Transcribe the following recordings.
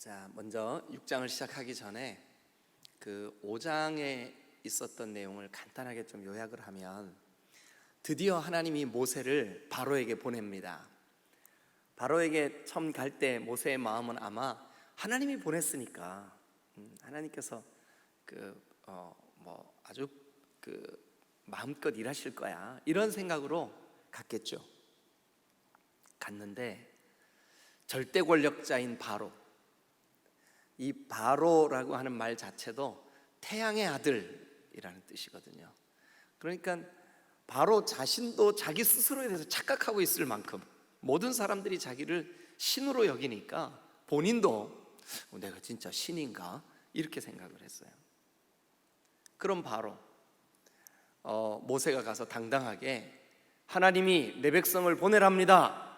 자, 먼저 6장을 시작하기 전에 그 5장에 있었던 내용을 간단하게 좀 요약을 하면, 드디어 하나님이 모세를 바로에게 보냅니다. 바로에게 처음 갈 때 모세의 마음은 아마 하나님이 보냈으니까 하나님께서 아주 마음껏 일하실 거야, 이런 생각으로 갔겠죠. 갔는데 절대 권력자인 바로, 이 바로라고 하는 말 자체도 태양의 아들이라는 뜻이거든요. 그러니까 바로 자신도 자기 스스로에 대해서 착각하고 있을 만큼 모든 사람들이 자기를 신으로 여기니까 본인도 내가 진짜 신인가? 이렇게 생각을 했어요. 그럼 바로 모세가 가서 당당하게 하나님이 내 백성을 보내랍니다.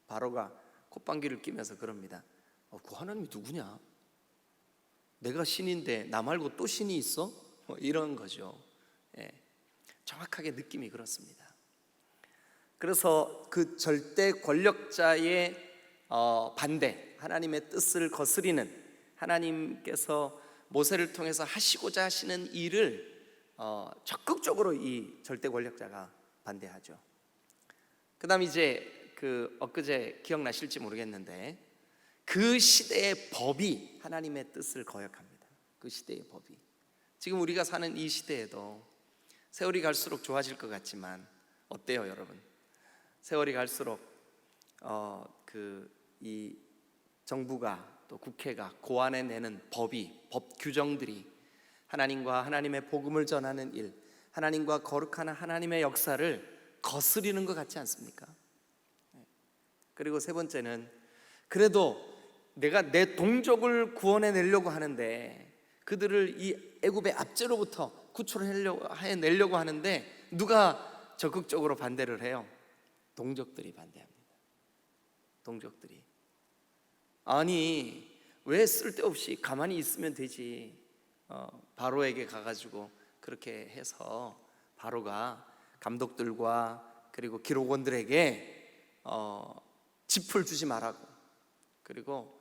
바로가 콧방귀를 뀌면서 그럽니다. 그 하나님이 누구냐? 내가 신인데 나 말고 또 신이 있어? 이런 거죠. 정확하게 느낌이 그렇습니다. 그래서 그 절대 권력자의 반대, 하나님의 뜻을 거스리는, 하나님께서 모세를 통해서 하시고자 하시는 일을 적극적으로 이 절대 권력자가 반대하죠. 그 다음 이제 엊그제 기억나실지 모르겠는데, 그 시대의 법이 하나님의 뜻을 거역합니다. 그 시대의 법이. 지금 우리가 사는 이 시대에도 세월이 갈수록 좋아질 것 같지만 어때요, 여러분? 세월이 갈수록 이 정부가, 또 국회가 고안해 내는 법이, 법 규정들이 하나님과 하나님의 복음을 전하는 일, 하나님과 거룩한 하나님의 역사를 거스리는 것 같지 않습니까? 그리고 세 번째는, 그래도 내가 내 동족을 구원해 내려고 하는데, 그들을 이 애굽의 압제로부터 구출해내려고 하는데 누가 적극적으로 반대를 해요? 동족들이 반대합니다. 동족들이. 아니, 왜 쓸데없이 가만히 있으면 되지? 바로에게 가가지고 그렇게 해서 바로가 감독들과 그리고 기록원들에게 짚을 주지 말라고, 그리고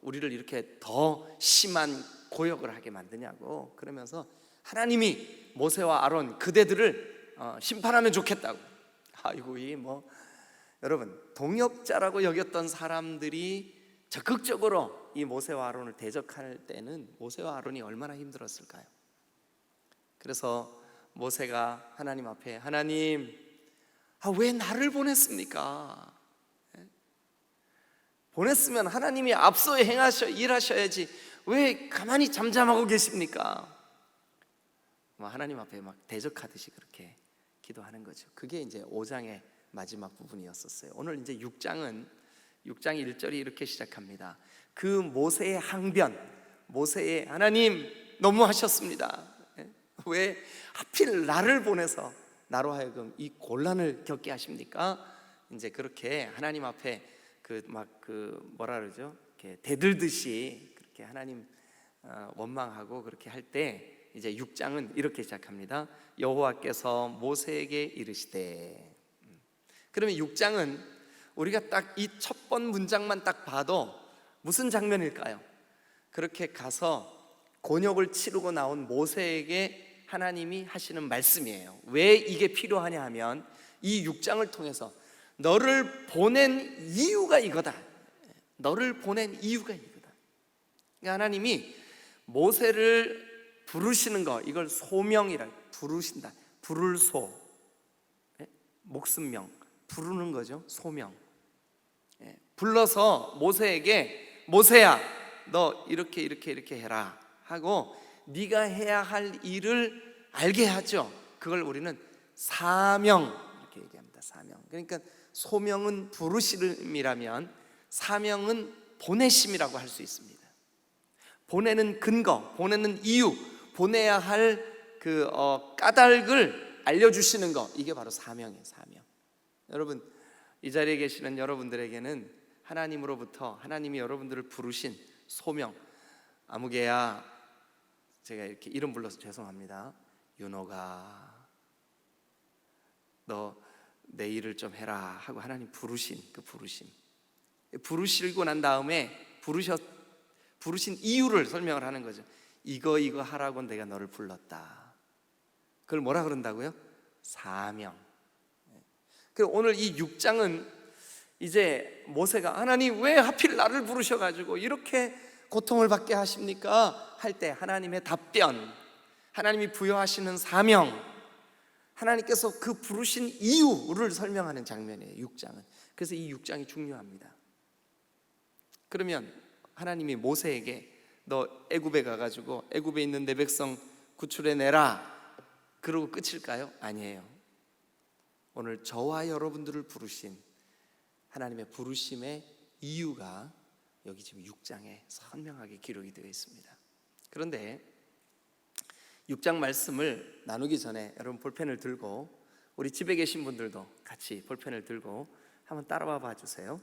우리를 이렇게 더 심한 고역을 하게 만드냐고, 그러면서 하나님이 모세와 아론 그대들을 심판하면 좋겠다고. 아이고, 여러분, 동역자라고 여겼던 사람들이 적극적으로 이 모세와 아론을 대적할 때는 모세와 아론이 얼마나 힘들었을까요? 그래서 모세가 하나님 앞에, 하나님, 왜 나를 보냈습니까? 보냈으면 하나님이 앞서 일하셔야지 왜 가만히 잠잠하고 계십니까? 하나님 앞에 막 대적하듯이 그렇게 기도하는 거죠. 그게 이제 5장의 마지막 부분이었었어요. 오늘 이제 6장 1절이 이렇게 시작합니다. 그 모세의 항변, 모세의 하나님 너무하셨습니다. 왜 하필 나를 보내서 나로 하여금 이 곤란을 겪게 하십니까? 이제 그렇게 하나님 앞에 뭐라 그러죠? 이렇게 대들듯이 그렇게 하나님 원망하고 그렇게 할 때, 이제 6장은 이렇게 시작합니다. 여호와께서 모세에게 이르시되. 그러면 6장은 우리가 딱 이 첫 번 문장만 딱 봐도 무슨 장면일까요? 그렇게 가서 곤욕을 치르고 나온 모세에게 하나님이 하시는 말씀이에요. 왜 이게 필요하냐 하면, 이 6장을 통해서 너를 보낸 이유가 이거다. 너를 보낸 이유가 이거다. 그러니까 하나님이 모세를 부르시는 거, 이걸 소명이라 부르신다. 부를 소, 목숨명, 부르는 거죠. 소명. 불러서 모세에게, 모세야, 너 이렇게 해라 하고 네가 해야 할 일을 알게 하죠. 그걸 우리는 사명 이렇게 얘기합니다. 사명. 그러니까 소명은 부르심이라면 사명은 보내심이라고 할 수 있습니다. 보내는 근거, 보내는 이유, 보내야 할 까닭을 알려주시는 거, 이게 바로 사명이에요. 사명. 여러분, 이 자리에 계시는 여러분들에게는 하나님으로부터, 하나님이 여러분들을 부르신 소명, 아무개야, 제가 이렇게 이름 불러서 죄송합니다. 윤호가, 너 내 일을 좀 해라 하고 하나님 부르신 그 부르심, 부르시고 난 다음에 부르신 이유를 설명을 하는 거죠. 이거 하라고 내가 너를 불렀다. 그걸 뭐라 그런다고요? 사명. 그리고 오늘 이 6장은 이제 모세가 하나님 왜 하필 나를 부르셔가지고 이렇게 고통을 받게 하십니까? 할 때 하나님의 답변, 하나님이 부여하시는 사명, 하나님께서 그 부르신 이유를 설명하는 장면이에요, 6장은. 그래서 이 6장이 중요합니다. 그러면 하나님이 모세에게 너 애굽에 가가지고 애굽에 있는 내 백성 구출해내라 그러고 끝일까요? 아니에요. 오늘 저와 여러분들을 부르신 하나님의 부르심의 이유가 여기 지금 6장에 선명하게 기록이 되어 있습니다. 그런데 6장 말씀을 나누기 전에 여러분 볼펜을 들고, 우리 집에 계신 분들도 같이 볼펜을 들고 한번 따라와 봐 주세요.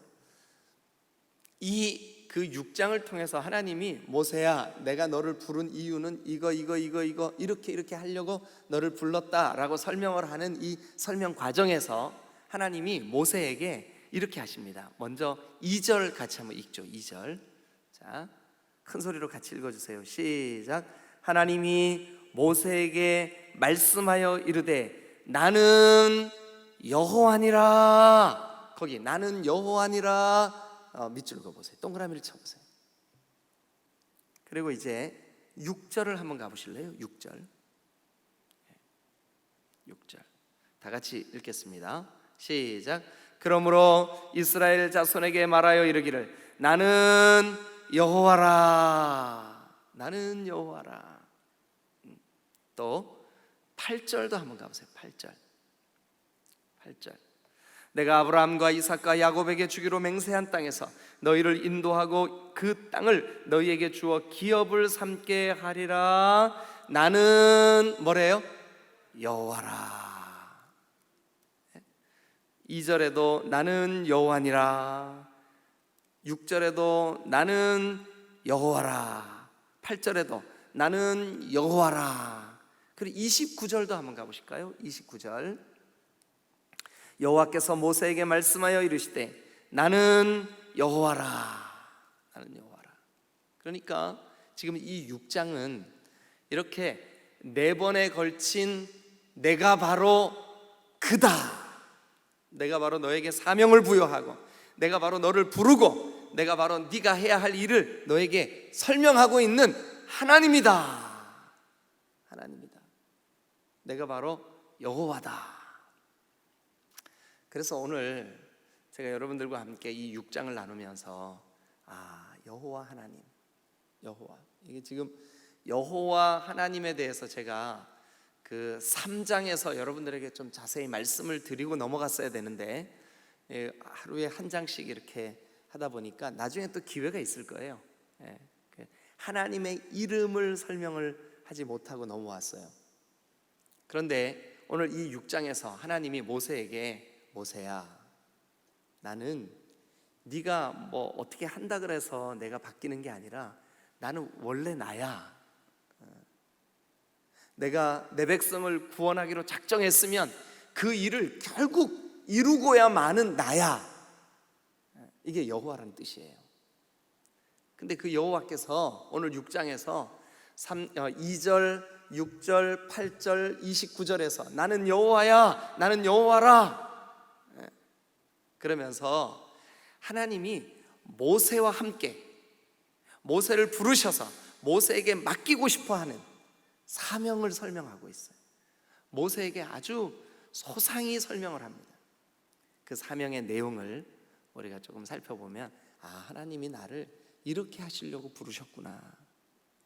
그 6장을 통해서 하나님이 모세야 내가 너를 부른 이유는 이거 이렇게 하려고 너를 불렀다라고 설명을 하는 이 설명 과정에서 하나님이 모세에게 이렇게 하십니다. 먼저 2절 같이 한번 읽죠. 2절. 자, 큰 소리로 같이 읽어주세요. 시작. 하나님이 모세에게 말씀하여 이르되 나는 여호와니라. 거기 나는 여호와니라 밑줄 그어보세요. 동그라미를 쳐보세요. 그리고 이제 6절을 한번 가보실래요? 6절. 6절 다 같이 읽겠습니다. 시작. 그러므로 이스라엘 자손에게 말하여 이르기를 나는 여호와라. 나는 여호와라. 또 8절도 한번 가보세요. 8절. 내가 아브라함과 이삭과 야곱에게 주기로 맹세한 땅에서 너희를 인도하고 그 땅을 너희에게 주어 기업을 삼게 하리라. 나는 뭐래요? 여호와라. 2절에도 나는 여호와니라. 6절에도 나는 여호와라. 8절에도 나는 여호와라. 그리고 29절도 한번 가보실까요? 29절. 여호와께서 모세에게 말씀하여 이르시되 나는 여호와라. 나는 여호와라. 그러니까 지금 이 6장은 이렇게 4번에 걸친 내가 바로 그다, 내가 바로 너에게 사명을 부여하고 내가 바로 너를 부르고 내가 바로 네가 해야 할 일을 너에게 설명하고 있는 하나님이다. 하나님이다. 내가 바로 여호와다. 그래서 오늘 제가 여러분들과 함께 이 6장을 나누면서 여호와 하나님, 여호와, 이게 지금 여호와 하나님에 대해서 제가 그 3장에서 여러분들에게 좀 자세히 말씀을 드리고 넘어갔어야 되는데 하루에 한 장씩 이렇게 하다 보니까 나중에 또 기회가 있을 거예요. 하나님의 이름을 설명을 하지 못하고 넘어왔어요. 그런데 오늘 이 6장에서 하나님이 모세에게 모세야, 나는 네가 뭐 어떻게 한다 그래서 내가 바뀌는 게 아니라 나는 원래 나야. 내가 내 백성을 구원하기로 작정했으면 그 일을 결국 이루고야 마는 나야. 이게 여호와라는 뜻이에요. 근데 그 여호와께서 오늘 6장에서 2절, 6절, 8절, 29절에서 나는 여호와야, 나는 여호와라 그러면서 하나님이 모세와 함께 모세를 부르셔서 모세에게 맡기고 싶어하는 사명을 설명하고 있어요. 모세에게 아주 소상히 설명을 합니다. 그 사명의 내용을 우리가 조금 살펴보면 하나님이 나를 이렇게 하시려고 부르셨구나.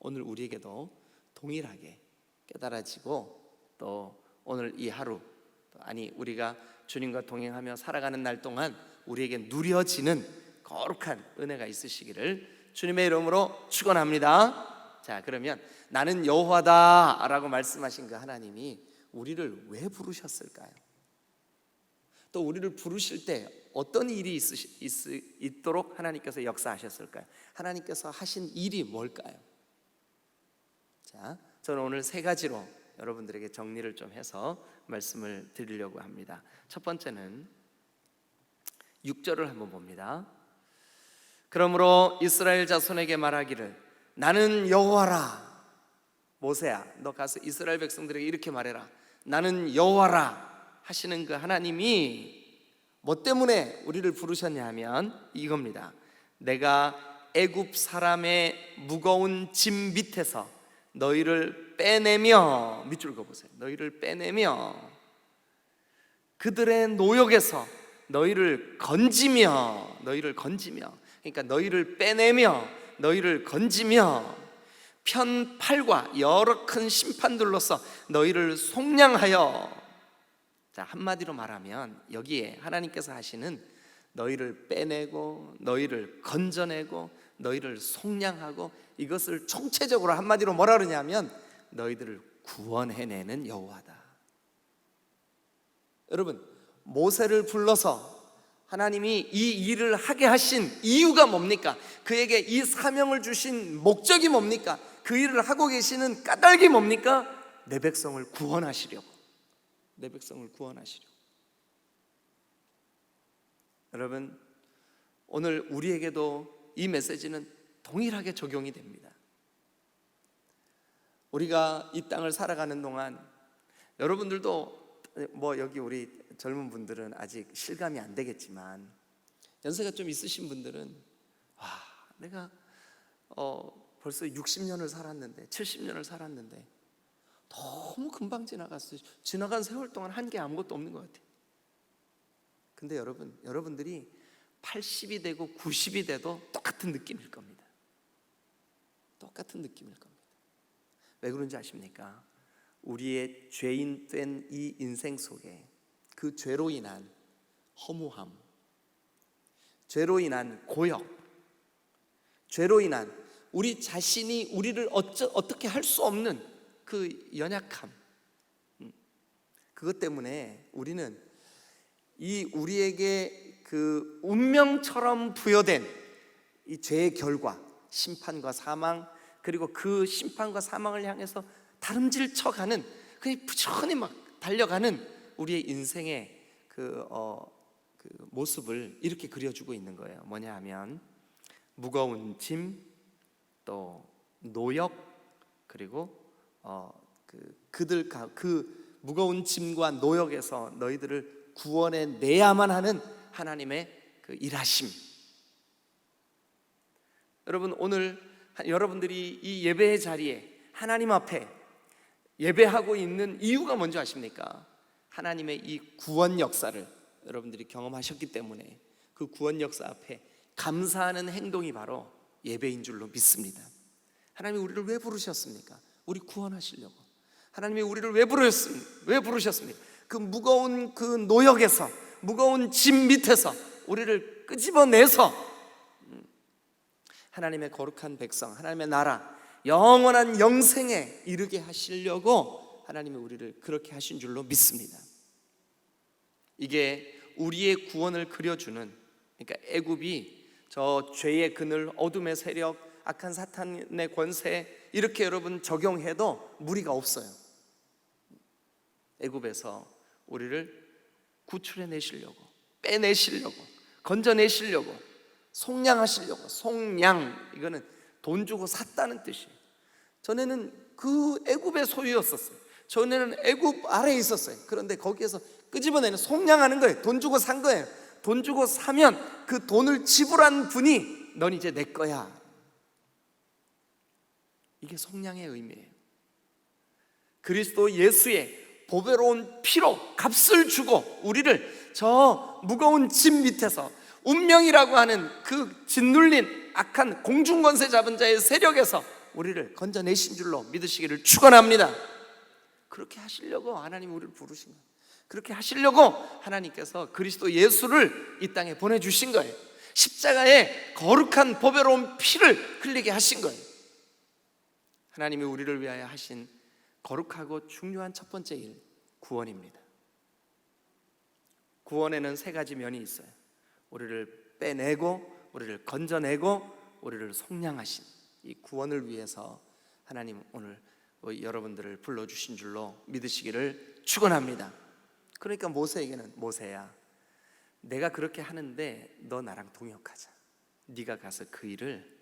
오늘 우리에게도 동일하게 깨달아지고 또 오늘 이 하루 우리가 주님과 동행하며 살아가는 날 동안 우리에게 누려지는 거룩한 은혜가 있으시기를 주님의 이름으로 축원합니다. 자, 그러면 나는 여호와다 라고 말씀하신 그 하나님이 우리를 왜 부르셨을까요? 또 우리를 부르실 때 어떤 일이 있도록 하나님께서 역사하셨을까요? 하나님께서 하신 일이 뭘까요? 자, 저는 오늘 3가지로 여러분들에게 정리를 좀 해서 말씀을 드리려고 합니다. 첫 번째는 6절을 한번 봅니다. 그러므로 이스라엘 자손에게 말하기를 나는 여호와라. 모세야, 너 가서 이스라엘 백성들에게 이렇게 말해라. 나는 여호와라 하시는 그 하나님이 뭐 때문에 우리를 부르셨냐 하면 이겁니다. 내가 애굽 사람의 무거운 짐 밑에서 너희를 빼내며, 밑줄 그어보세요. 너희를 빼내며 그들의 노역에서 너희를 건지며, 그러니까 너희를 빼내며 너희를 건지며 편팔과 여러 큰 심판들로서 너희를 속량하여. 자, 한마디로 말하면 여기에 하나님께서 하시는 너희를 빼내고 너희를 건져내고 너희를 속량하고, 이것을 총체적으로 한마디로 뭐라 그러냐면 너희들을 구원해내는 여호와다. 여러분, 모세를 불러서 하나님이 이 일을 하게 하신 이유가 뭡니까? 그에게 이 사명을 주신 목적이 뭡니까? 그 일을 하고 계시는 까닭이 뭡니까? 내 백성을 구원하시려고. 내 백성을 구원하시려고. 여러분, 오늘 우리에게도 이 메시지는 동일하게 적용이 됩니다. 우리가 이 땅을 살아가는 동안 여러분들도 뭐 여기 우리 젊은 분들은 아직 실감이 안 되겠지만 연세가 좀 있으신 분들은 내가 벌써 60년을 살았는데 70년을 살았는데 너무 금방 지나갔어요. 지나간 세월 동안 한 게 아무것도 없는 것 같아요. 근데 여러분들이 80이 되고 90이 돼도 똑같은 느낌일 겁니다. 똑같은 느낌일 겁니다. 왜 그런지 아십니까? 우리의 죄인 된 이 인생 속에 그 죄로 인한 허무함, 죄로 인한 고역, 죄로 인한 우리 자신이 우리를 어떻게 할 수 없는 그 연약함, 그것 때문에 우리는 이 우리에게 그 운명처럼 부여된 이 죄의 결과, 심판과 사망, 그리고 그 심판과 사망을 향해서 다름질쳐가는, 그냥 부지런히 막 달려가는 우리의 인생의 그 모습을 이렇게 그려주고 있는 거예요. 뭐냐 하면 무거운 짐, 또 노역, 그리고 그 무거운 짐과 노역에서 너희들을 구원해 내야만 하는 하나님의 그 일하심. 여러분, 오늘 여러분들이 이 예배의 자리에 하나님 앞에 예배하고 있는 이유가 뭔지 아십니까? 하나님의 이 구원 역사를 여러분들이 경험하셨기 때문에 그 구원 역사 앞에 감사하는 행동이 바로 예배인 줄로 믿습니다. 하나님이 우리를 왜 부르셨습니까? 우리 구원하시려고. 하나님이 우리를 왜 부르셨습니까? 그 무거운 그 노역에서, 무거운 짐 밑에서 우리를 끄집어내서 하나님의 거룩한 백성, 하나님의 나라, 영원한 영생에 이르게 하시려고 하나님이 우리를 그렇게 하신 줄로 믿습니다. 이게 우리의 구원을 그려주는, 그러니까 애굽이 저 죄의 그늘, 어둠의 세력, 악한 사탄의 권세 이렇게 여러분 적용해도 무리가 없어요. 애굽에서 우리를 구출해 내시려고, 빼내시려고, 건져내시려고, 속량하시려고. 속량, 이거는 돈 주고 샀다는 뜻이에요. 전에는 그 애굽의 소유였었어요. 전에는 애굽 아래에 있었어요. 그런데 거기에서 끄집어내는, 속량하는 거예요. 돈 주고 산 거예요. 돈 주고 사면 그 돈을 지불한 분이 넌 이제 내 거야. 이게 속량의 의미예요. 그리스도 예수의 보배로운 피로 값을 주고 우리를 저 무거운 짐 밑에서, 운명이라고 하는 그 짓눌린 악한 공중권세 잡은 자의 세력에서 우리를 건져내신 줄로 믿으시기를 축원합니다. 그렇게 하시려고 하나님이 우리를 부르신 거예요. 그렇게 하시려고 하나님께서 그리스도 예수를 이 땅에 보내주신 거예요. 십자가에 거룩한 보배로운 피를 흘리게 하신 거예요. 하나님이 우리를 위하여 하신 거룩하고 중요한 첫 번째 일, 구원입니다. 구원에는 세 가지 면이 있어요. 우리를 빼내고, 우리를 건져내고, 우리를 속량하신 이 구원을 위해서 하나님 오늘 여러분들을 불러주신 줄로 믿으시기를 축원합니다. 그러니까 모세에게는, 모세야, 내가 그렇게 하는데 너 나랑 동역하자. 네가 가서 그 일을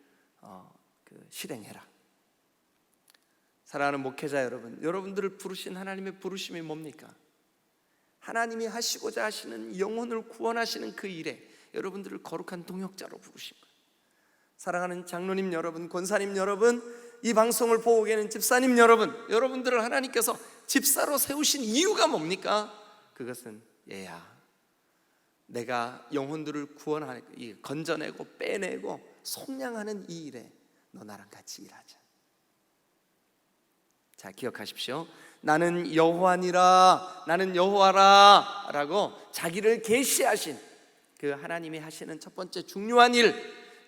실행해라. 사랑하는 목회자 여러분, 여러분들을 부르신 하나님의 부르심이 뭡니까? 하나님이 하시고자 하시는 영혼을 구원하시는 그 일에 여러분들을 거룩한 동역자로 부르신 거예요. 사랑하는 장로님 여러분, 권사님 여러분, 이 방송을 보고 계는 집사님 여러분, 여러분들을 하나님께서 집사로 세우신 이유가 뭡니까? 그것은 얘야, 내가 영혼들을 구원하고 건져내고 빼내고 속량하는 이 일에 너 나랑 같이 일하자. 자, 기억하십시오. 나는 여호와니라, 나는 여호와라 라고 자기를 계시하신 그 하나님이 하시는 첫 번째 중요한 일,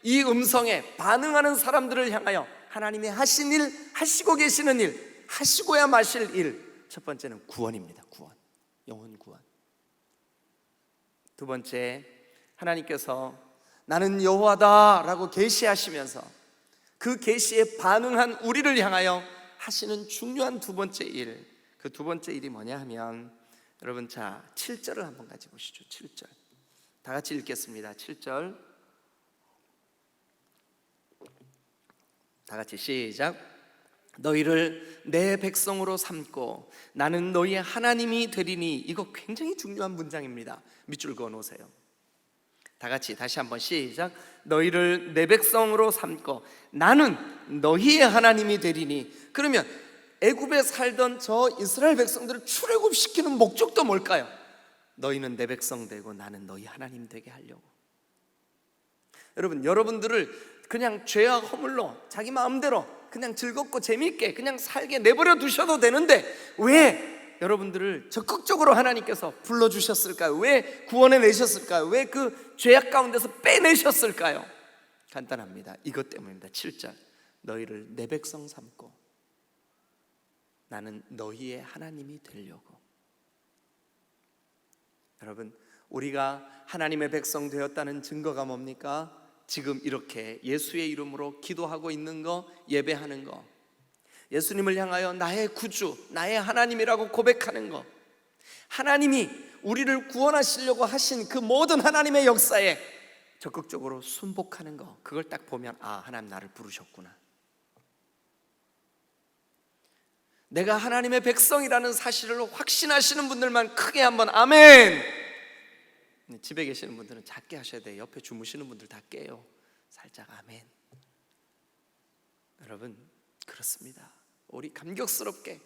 이 음성에 반응하는 사람들을 향하여 하나님이 하신 일, 하시고 계시는 일, 하시고야 마실 일, 첫 번째는 구원입니다. 구원, 영혼 구원. 두 번째, 하나님께서 나는 여호와다 라고 계시하시면서 그 계시에 반응한 우리를 향하여 하시는 중요한 두 번째 일, 그 두 번째 일이 뭐냐 하면, 여러분, 자 7절을 한번 같이 보시죠. 7절 다 같이 읽겠습니다. 7절 다 같이 시작. 너희를 내 백성으로 삼고 나는 너희의 하나님이 되리니. 이거 굉장히 중요한 문장입니다. 밑줄 그어 놓으세요. 다 같이 다시 한번 시작. 너희를 내 백성으로 삼고 나는 너희의 하나님이 되리니. 그러면 애굽에 살던 저 이스라엘 백성들을 출애굽시키는 목적도 뭘까요? 너희는 내 백성 되고 나는 너희 하나님 되게 하려고. 여러분, 여러분들을 그냥 죄와 허물로 자기 마음대로 그냥 즐겁고 재미있게 그냥 살게 내버려 두셔도 되는데 왜 여러분들을 적극적으로 하나님께서 불러주셨을까요? 왜 구원해 내셨을까요? 왜 그 죄악 가운데서 빼내셨을까요? 간단합니다. 이것 때문입니다. 7절 너희를 내 백성 삼고 나는 너희의 하나님이 되려고. 여러분, 우리가 하나님의 백성 되었다는 증거가 뭡니까? 지금 이렇게 예수의 이름으로 기도하고 있는 거, 예배하는 거, 예수님을 향하여 나의 구주, 나의 하나님이라고 고백하는 거, 하나님이 우리를 구원하시려고 하신 그 모든 하나님의 역사에 적극적으로 순복하는 거, 그걸 딱 보면 아, 하나님 나를 부르셨구나. 내가 하나님의 백성이라는 사실을 확신하시는 분들만 크게 한번 아멘. 집에 계시는 분들은 작게 하셔야 돼요. 옆에 주무시는 분들 다 깨요. 살짝 아멘. 여러분, 그렇습니다. 우리 감격스럽게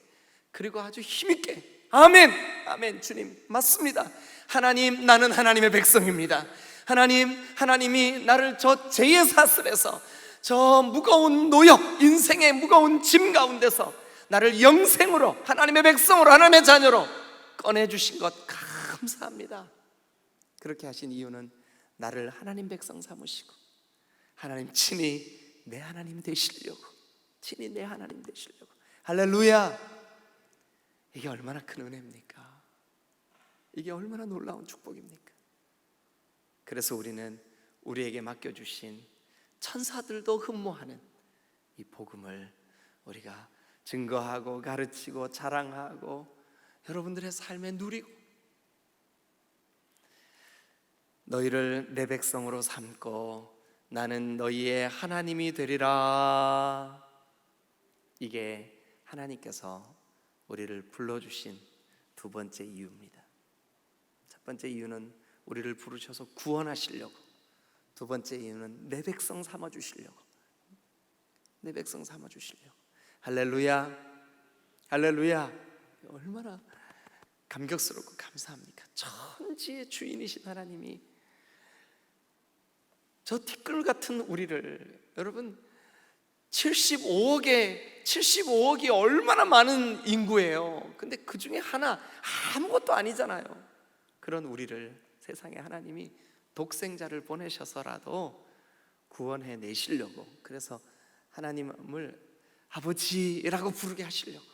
그리고 아주 힘있게 아멘, 아멘. 주님 맞습니다. 하나님, 나는 하나님의 백성입니다. 하나님이 나를 저 죄의 사슬에서, 저 무거운 노역, 인생의 무거운 짐 가운데서 나를 영생으로, 하나님의 백성으로, 하나님의 자녀로 꺼내주신 것 감사합니다. 그렇게 하신 이유는 나를 하나님 백성 삼으시고 하나님 친히 내 하나님 되시려고, 친히 내 하나님 되시려고. 할렐루야. 이게 얼마나 큰 은혜입니까? 이게 얼마나 놀라운 축복입니까? 그래서 우리는 우리에게 맡겨주신 천사들도 흠모하는 이 복음을 우리가 증거하고 가르치고 자랑하고 여러분들의 삶에 누리고, 너희를 내 백성으로 삼고 나는 너희의 하나님이 되리라. 이게 하나님께서 우리를 불러주신 두 번째 이유입니다. 첫 번째 이유는 우리를 부르셔서 구원하시려고, 두 번째 이유는 내 백성 삼아주시려고, 내 백성 삼아주시려고. 할렐루야, 할렐루야. 얼마나 감격스럽고 감사합니까? 천지의 주인이신 하나님이 저 티끌 같은 우리를, 여러분 75억이 얼마나 많은 인구예요. 근데 그 중에 하나, 아무것도 아니잖아요. 그런 우리를 세상에 하나님이 독생자를 보내셔서라도 구원해 내시려고, 그래서 하나님을 아버지라고 부르게 하시려고,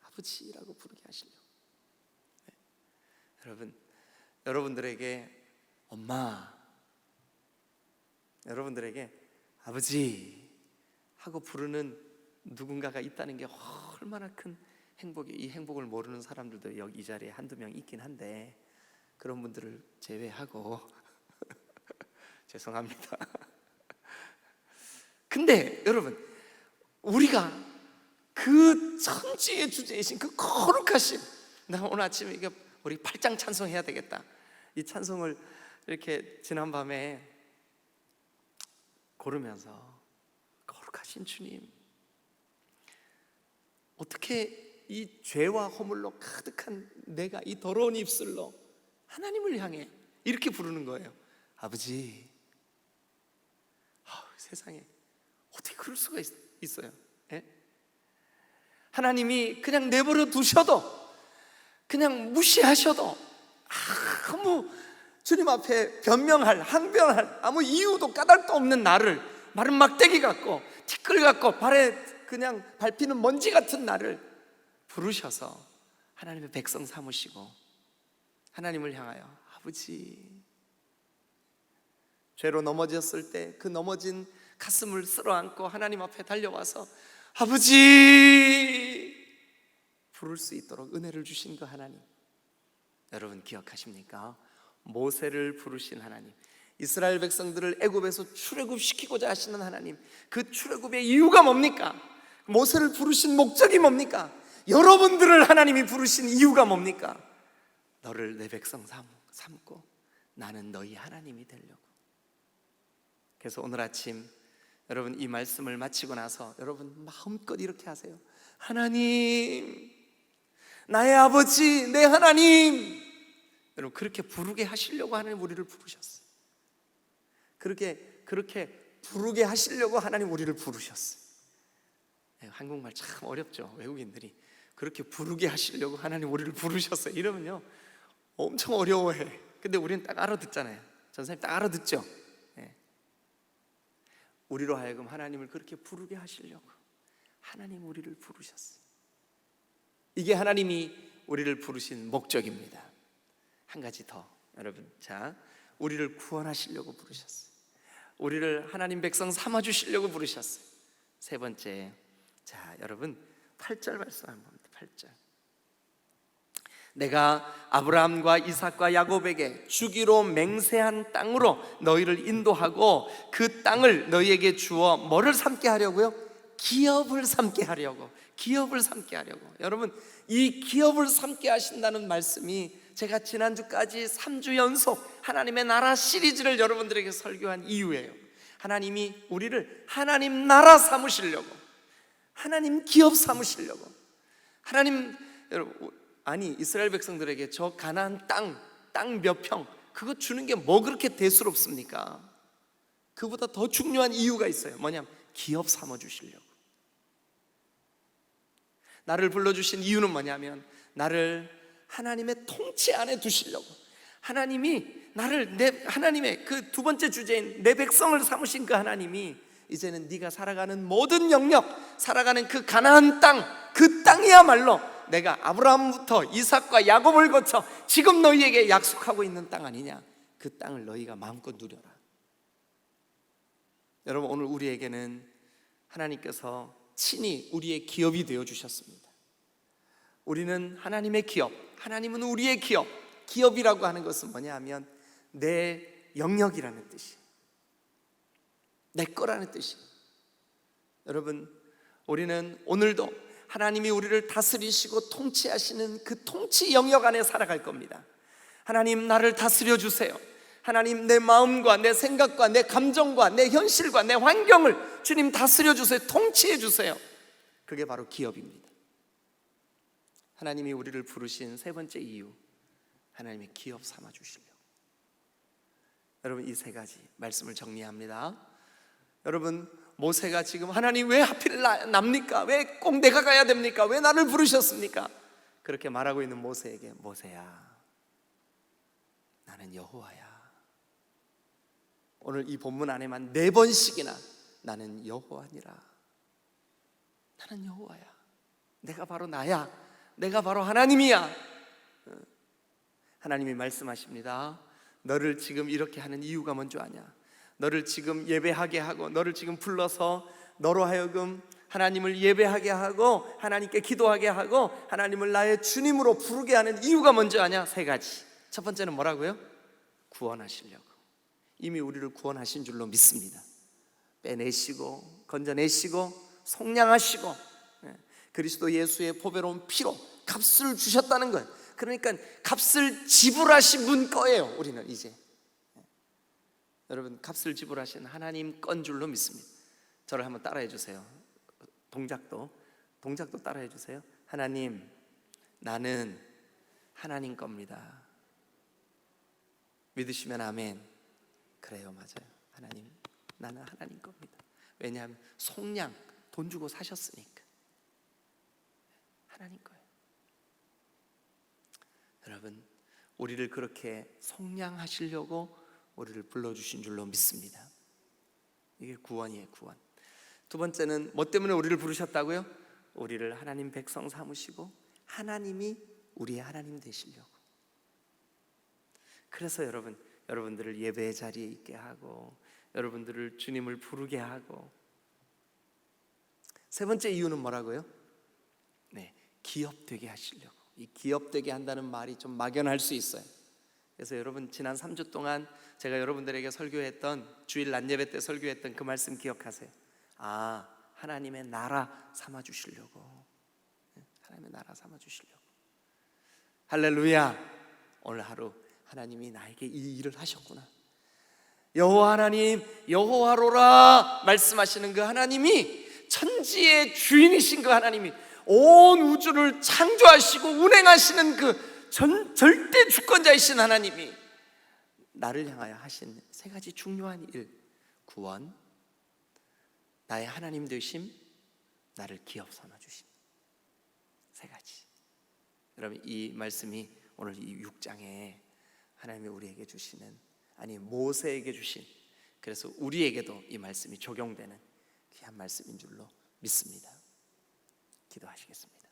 아버지라고 부르게 하시려고. 네. 여러분, 여러분들에게 엄마, 여러분들에게 아버지 하고 부르는 누군가가 있다는 게 얼마나 큰 행복이에요. 이 행복을 모르는 사람들도 여기 이 자리에 한두 명 있긴 한데 그런 분들을 제외하고 죄송합니다. 근데 여러분, 우리가 그 천지의 주제이신 그 거룩하신, 나 오늘 아침에 이게 우리 8장 찬송해야 되겠다, 이 찬송을 이렇게 지난밤에 고르면서, 거룩하신 주님, 어떻게 이 죄와 허물로 가득한 내가 이 더러운 입술로 하나님을 향해 이렇게 부르는 거예요. 아버지. 세상에 어떻게 그럴 수가 있어요? 예? 하나님이 그냥 내버려 두셔도, 그냥 무시하셔도, 아무 주님 앞에 변명할, 항변할 아무 이유도 까닭도 없는 나를, 마른 막대기 같고 티끌 같고 발에 그냥 밟히는 먼지 같은 나를 부르셔서 하나님의 백성 삼으시고 하나님을 향하여 아버지, 죄로 넘어졌을 때 그 넘어진 가슴을 쓸어안고 하나님 앞에 달려와서 아버지 부를 수 있도록 은혜를 주신 그 하나님, 여러분 기억하십니까? 모세를 부르신 하나님, 이스라엘 백성들을 애굽에서 출애굽시키고자 하시는 하나님, 그 출애굽의 이유가 뭡니까? 모세를 부르신 목적이 뭡니까? 여러분들을 하나님이 부르신 이유가 뭡니까? 너를 내 백성 삼고 나는 너희 하나님이 되려고. 그래서 오늘 아침 여러분 이 말씀을 마치고 나서 여러분 마음껏 이렇게 하세요. 하나님, 나의 아버지, 내 하나님. 여러분 그렇게 부르게 하시려고 하나님 우리를 부르셨어요. 그렇게 부르게 하시려고 하나님 우리를 부르셨어요. 한국말 참 어렵죠. 외국인들이 그렇게 부르게 하시려고 하나님 우리를 부르셨어요 이러면요 엄청 어려워해. 근데 우리는 딱 알아듣잖아요. 전사님 딱 알아듣죠. 우리로 하여금 하나님을 그렇게 부르게 하시려고 하나님 우리를 부르셨어요. 이게 하나님이 우리를 부르신 목적입니다. 한 가지 더 여러분, 자, 우리를 구원하시려고 부르셨어요. 우리를 하나님 백성 삼아주시려고 부르셨어요. 세 번째, 자 여러분 8절 말씀 한번 봅니다. 8절. 내가 아브라함과 이삭과 야곱에게 주기로 맹세한 땅으로 너희를 인도하고 그 땅을 너희에게 주어 뭐를 삼게 하려고요? 기업을 삼게 하려고. 기업을 삼게 하려고. 여러분 이 기업을 삼게 하신다는 말씀이 제가 지난주까지 3주 연속 하나님의 나라 시리즈를 여러분들에게 설교한 이유예요. 하나님이 우리를 하나님 나라 삼으시려고, 하나님 기업 삼으시려고. 하나님, 여러분, 아니 이스라엘 백성들에게 저 가나안 땅 몇 평 그거 주는 게 뭐 그렇게 대수롭습니까? 그보다 더 중요한 이유가 있어요. 뭐냐면 기업 삼아 주시려고. 나를 불러주신 이유는 뭐냐면 나를 하나님의 통치 안에 두시려고. 하나님이 나를 하나님의 그 두 번째 주제인 내 백성을 삼으신 그 하나님이 이제는 네가 살아가는 모든 영역, 살아가는 그 가나안 땅, 그 땅이야말로 내가 아브라함부터 이삭과 야곱을 거쳐 지금 너희에게 약속하고 있는 땅 아니냐. 그 땅을 너희가 마음껏 누려라. 여러분 오늘 우리에게는 하나님께서 친히 우리의 기업이 되어주셨습니다. 우리는 하나님의 기업, 하나님은 우리의 기업. 기업이라고 하는 것은 뭐냐 하면 내 영역이라는 뜻이에요. 내 거라는 뜻이에요. 여러분 우리는 오늘도 하나님이 우리를 다스리시고 통치하시는 그 통치 영역 안에 살아갈 겁니다. 하나님 나를 다스려 주세요. 하나님 내 마음과 내 생각과 내 감정과 내 현실과 내 환경을 주님 다스려 주세요. 통치해 주세요. 그게 바로 기업입니다. 하나님이 우리를 부르신 세 번째 이유, 하나님의 기업 삼아 주시려고. 여러분 이 세 가지 말씀을 정리합니다. 여러분 모세가 지금 하나님 왜 하필 납니까? 왜 꼭 내가 가야 됩니까? 왜 나를 부르셨습니까? 그렇게 말하고 있는 모세에게, 모세야 나는 여호와야. 오늘 이 본문 안에만 4번씩이나 나는 여호와니라. 나는 여호와야. 내가 바로 나야. 내가 바로 하나님이야. 하나님이 말씀하십니다. 너를 지금 이렇게 하는 이유가 뭔지 아냐? 너를 지금 예배하게 하고 너를 지금 불러서 너로 하여금 하나님을 예배하게 하고 하나님께 기도하게 하고 하나님을 나의 주님으로 부르게 하는 이유가 뭔지 아냐? 3가지. 첫 번째는 뭐라고요? 구원하시려고. 이미 우리를 구원하신 줄로 믿습니다. 빼내시고 건져내시고 속량하시고 그리스도 예수의 보배로운 피로 값을 주셨다는 거예요. 그러니까 값을 지불하신 분 거예요. 우리는 이제 여러분 값을 지불하신 하나님 건 줄로 믿습니다. 저를 한번 따라해 주세요. 동작도 따라해 주세요. 하나님, 나는 하나님 겁니다. 믿으시면 아멘. 그래요, 맞아요. 하나님, 나는 하나님 겁니다. 왜냐하면 속량, 돈 주고 사셨으니까. 하나님 거예요. 여러분, 우리를 그렇게 속량하시려고 우리를 불러주신 줄로 믿습니다. 이게 구원이에요, 구원. 두 번째는 뭐 때문에 우리를 부르셨다고요? 우리를 하나님 백성 삼으시고 하나님이 우리의 하나님 되시려고. 그래서 여러분들을 예배의 자리에 있게 하고 여러분들을 주님을 부르게 하고. 세 번째 이유는 뭐라고요? 기업되게 하시려고. 이 기업되게 한다는 말이 좀 막연할 수 있어요. 그래서 여러분 지난 3주 동안 제가 여러분들에게 설교했던 주일 낮 예배 때 설교했던 그 말씀 기억하세요? 하나님의 나라 삼아 주시려고. 하나님의 나라 삼아 주시려고. 할렐루야. 오늘 하루 하나님이 나에게 이 일을 하셨구나. 여호와 하나님, 여호와로라 말씀하시는 그 하나님이, 천지의 주인이신 그 하나님이, 온 우주를 창조하시고 운행하시는 그 절대 주권자이신 하나님이 나를 향하여 하신 세 가지 중요한 일: 구원, 나의 하나님 되심, 나를 기업 삼아 주심. 세 가지. 여러분, 이 말씀이 오늘 이 6장에 하나님이 우리에게 주시는, 아니 모세에게 주신, 그래서 우리에게도 이 말씀이 적용되는 귀한 말씀인 줄로 믿습니다. 기도하시겠습니다.